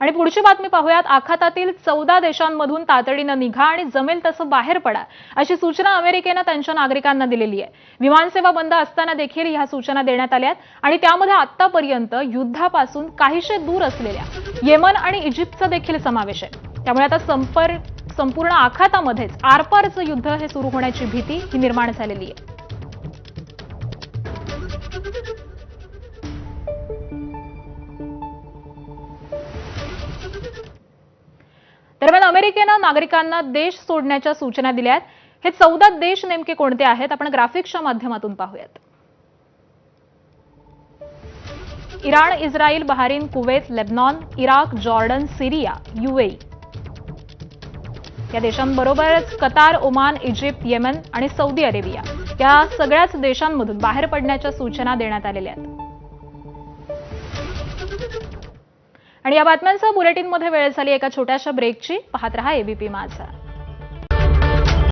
आणि पुढची बातमी पाहूयात. आखातातील 14 देशांमधून तातडीनं निघा आणि जमेल तसं बाहेर पडा अशी सूचना अमेरिकेनं त्यांच्या नागरिकांना दिलेली आहे. विमानसेवा बंद असताना देखील ह्या सूचना देण्यात आल्यात आणि त्यामध्ये आतापर्यंत युद्धापासून काहीशे दूर असलेल्या येमन आणि इजिप्तचा देखील समावेश आहे. त्यामुळे आता संपूर्ण आखातामध्येच आरपारचं युद्ध हे सुरू होण्याची भीती ही निर्माण झालेली आहे. दरम्यान अमेरिकेनं नागरिकांना देश सोडण्याच्या सूचना दिल्या आहेत. हे 14 देश नेमके कोणते आहेत आपण ग्राफिक्सच्या माध्यमातून पाहूयात. Iran, Israel, Bahrain, Kuwait, Lebanon, Iraq, Jordan, Syria, UAE या देशांबरोबरच कतार, ओमान, इजिप्त, येमेन आणि सौदी अरेबिया या सगळ्याच देशांमधून बाहेर पडण्याच्या सूचना देण्यात आलेल्या आहेत. आणि या बातम्यांचा बुलेटिनमध्ये वेळ झाली एका छोट्याशा ब्रेकची. पाहत रहा ABP माझा.